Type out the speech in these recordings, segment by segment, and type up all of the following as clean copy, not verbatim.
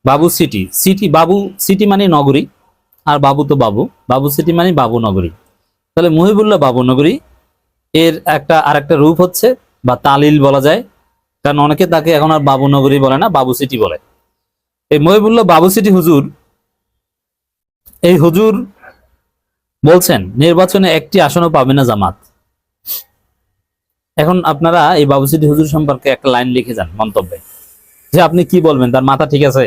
বাবু city, city বাবু, city মানে নগরী, আর বাবু তো বাবু, বাবু সিটি মানে বাবু নগরী। তাহলে মহিবুল্লাহ বাবু নগরী এর আরেকটা রূপ হচ্ছে বা তালিল বলা যায়, কারণ অনেকে তাকে এখন আর বাবু নগরী বলে না, বাবু সিটি বলে। এই মহিবুল্লাহ বাবু সিটি হুজুর, এই হুজুর বলছেন নির্বাচনে একটি আসনও পাবে না জামাত। এখন আপনারা এই বাবু সিটি হুজুর সম্পর্কে একটা লাইন লিখে যান মন্তব্যে, যে আপনি কি বলবেন, তার মাথা ঠিক আছে?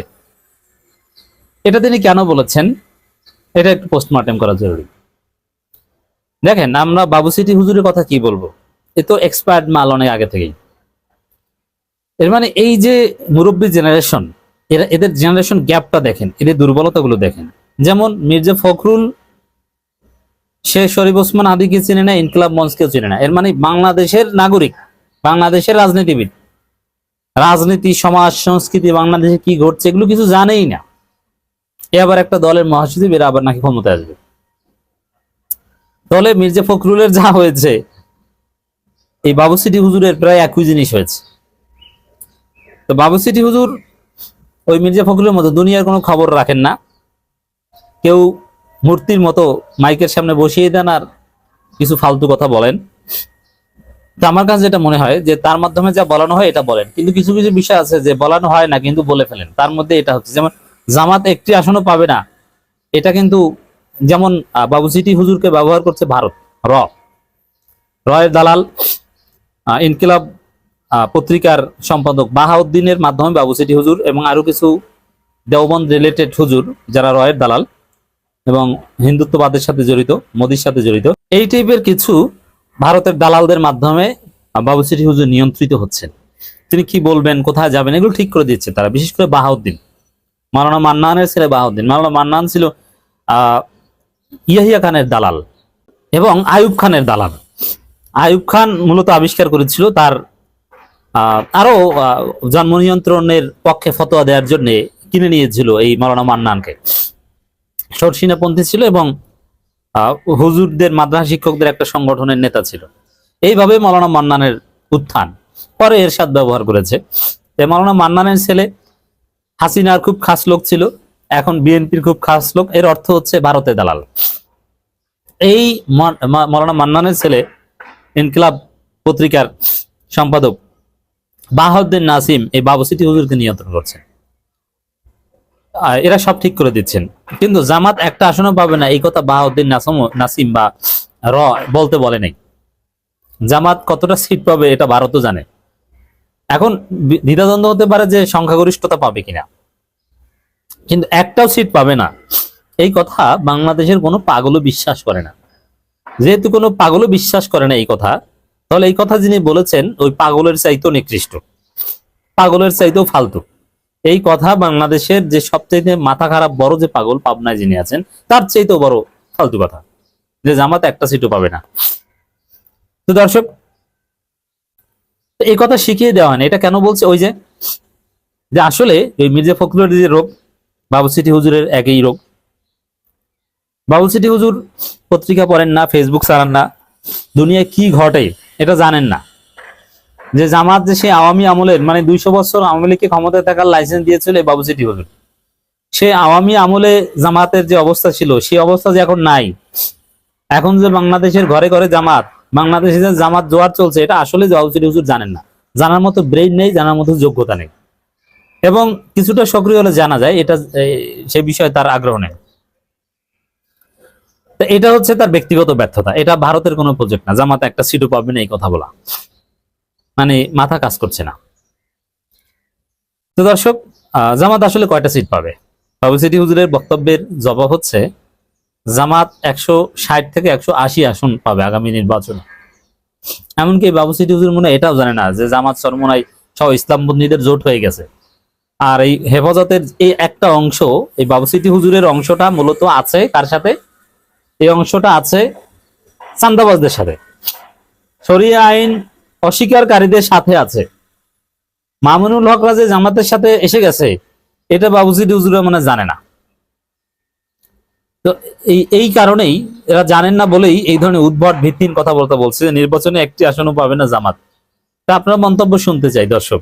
এটা তিনি কেন বলেছেন, এটা একটু পোস্টমর্টেম করা জরুরি। দেখেন, আমরা বাবু সিটি হুজুরের কথা কি বলবো, এ তো এক্সপায়ার্ড মাল অনেক আগে থেকেই। এর মানে এই যে মুরব্বী জেনারেশন, এদের জেনারেশন গ্যাপটা দেখেন, এদের দুর্বলতাগুলো দেখেন। যেমন মির্জা ফখরুল, সে শরীফ ওসমান আদিকে চিনে না, ইনকিলাব মঞ্চকেও চিনে না। এর মানে বাংলাদেশের নাগরিক, বাংলাদেশের রাজনীতিবিদ, রাজনীতি, সমাজ, সংস্কৃতি, বাংলাদেশে কি ঘটছে এগুলো কিছু জানেই না। এ আবার একটা দলের মহাসচিব, এরা আবার নাকি ক্ষমতায় আসবে। দলে মির্জা ফখরুলের যা হয়েছে, এই বাবু সিটি হুজুরের প্রায় একই জিনিস হয়েছে। তো বাবু সিটি হুজুর ওই মির্জা ফখরুলের মতো দুনিয়ার কোনো খবর রাখেন না। কেউ মূর্তির মতো মাইকের সামনে বসিয়ে দেন আর কিছু ফালতু কথা বলেন। তো আমার কাছে যেটা মনে হয় যে তার মাধ্যমে যা বলানো হয় এটা বলেন, কিন্তু কিছু কিছু বিষয় আছে যে বলানো হয় না কিন্তু বলে ফেলেন। তার মধ্যে এটা হচ্ছে, যেমন জামাত একটি আসনও পাবে না, এটা কিন্তু যেমন বাবু সিটি হুজুরকে ব্যবহার করছে ভারত। রয়ের দালাল, ইনকিলাব পত্রিকার সম্পাদক বাহাউদ্দিনের মাধ্যমে বাবু সিটি হুজুর এবং আরো কিছু দেওবন্দ রিলেটেড হুজুর যারা রয়ের দালাল এবং হিন্দুত্ববাদের সাথে জড়িত, মোদির সাথে জড়িত, এই টাইপের কিছু ভারতের দালালদের মাধ্যমে বাবু সিটি হুজুর নিয়ন্ত্রিত হচ্ছেন। তিনি কি বলবেন, কোথায় যাবেন, এগুলো ঠিক করে দিচ্ছে তারা। বিশেষ করে বাহাউদ্দিন, মাওলানা মান্নানের ছেলে বাহাউদ্দিন। মাওলানা মান্নান ছিল ইয়াহিয়া খানের দালাল এবং আইয়ুব খানের দালাল। আইয়ুব খান মূলত আবিষ্কার করেছিল তার আরো জন্ম নিয়ন্ত্রণের পক্ষে ফতোয়া দেওয়ার জন্য কিনে নিয়েছিল এই মাওলানা মান্নানকে। শর্ষিনাপন্থী ছিল এবং হুজুরদের, মাদ্রাসা শিক্ষকদের একটা সংগঠনের নেতা ছিল। এইভাবে মাওলানা মান্নানের উত্থান। পরে এরশাদ ব্যবহার করেছে। মাওলানা মান্নানের ছেলে হাসিনার খুব খাস লোক ছিল, এখন বিএনপির খুব খাস লোক। এর অর্থ হচ্ছে ভারতের দালাল। এই মাওলানা মান্নানের ছেলে ইনকিলাব পত্রিকার সম্পাদক বাহাউদ্দিন নাসিম এই বাবু সিটি হুজুরকে নিয়ন্ত্রণ করছে। এরা সব ঠিক করে দিচ্ছেন, কিন্তু জামাত একটা আসনও পাবে না এই কথা বাহাউদ্দিন নাসিম বা বলতে বলে নাই। জামাত কতটা সিট পাবে এটা ভারতও জানে। এখন দ্বিধাদ্বন্দ্ব হতে পারে যে সংখ্যাগরিষ্ঠতা পাবে কিনা, কিন্তু একটাও সিট পাবে না এই কথা বাংলাদেশের কোনো পাগলও বিশ্বাস করে না। যেহেতু কোনো পাগলও বিশ্বাস করে না এই কথা, তাহলে এই কথা যিনি বলেছেন ওই পাগলের চাইতেও নিকৃষ্ট, পাগলের চাইতেও ফালতু। এই কথা বাংলাদেশের যে সবচেয়ে মাথা খারাপ বড় যে পাগল পাবনায় যিনি আছেন, তার চাইতেও বড় ফালতু কথা, যে জামাত একটা সিটও পাবে না। তো দর্শক, এই কথা শিখিয়ে দেওয়া হয় না। এটা কেন বলছে, ওই যে আসলে ওই মির্জা ফখরুলের যে রোগ, বাবু সিটি হুজুরের একই রোগ। বাবু সিটি হুজুর পত্রিকা পড়েন না, ফেসবুক চালান না, দুনিয়ায় কি ঘটে এটা জানেন না। যে জামাত যে সে আওয়ামী আমলের, মানে 200 বছর আওয়ামী লীগকে ক্ষমতায় থাকার লাইসেন্স দিয়েছিল বাবু সিটি হুজুর, সে আওয়ামী আমলে জামাতের যে অবস্থা ছিল সেই অবস্থা যে এখন নাই। এখন যে বাংলাদেশের ঘরে ঘরে জামাত, বাংলাদেশে যে জামাত জোয়ার চলছে, এটা আসলে বাবু সিটি হুজুর জানেন না। জানার মতো ব্রেইন নেই, জানার মতো যোগ্যতা নেই, এবং কিছুটা সক্রিয় হলে জানা যায় এটা, সে বিষয়ে তার আগ্রহ নেই। এটা হচ্ছে তার ব্যক্তিগত ব্যর্থতা। এটা ভারতের কোনো প্রজেক্ট না। জামাত একটা সিটও পাবে না এই কথা বলা, মানে মাথা কাজ করছে না। তো দর্শক, জামাত আসলে কয়টা সিট পাবে? বাবু সিটি হুজুরের বক্তব্যের জবাব হচ্ছে জামাত 160 থেকে 180 আসন পাবে আগামী নির্বাচনে। এমনকি বাবু সিটি হুজুর মনে এটাও জানে না যে জামাত চরমোনাই সব ইসলামপন্থীদের জোট হয়ে গেছে। আর এই হেফাজতের এই একটা অংশ, এই বাবু সিটি হুজুরের অংশটা মূলত আছে কার সাথে? এই অংশটা আছে চান্দাবাজদের সাথে, শরিয়া আইন অস্বীকারীদের সাথে আছে। মামুনুল হকরা যে জামাতের সাথে এসে গেছে, এটা বাবু সিটি হুজুর মানে জানে না। তো এই কারণেই এরা জানেন না বলেই এই ধরনের উদ্ভট ভিত্তিহীন কথা বলছে যে নির্বাচনে একটি আসনও পাবে না জামাত। তা আপনার মন্তব্য শুনতে চাই দর্শক।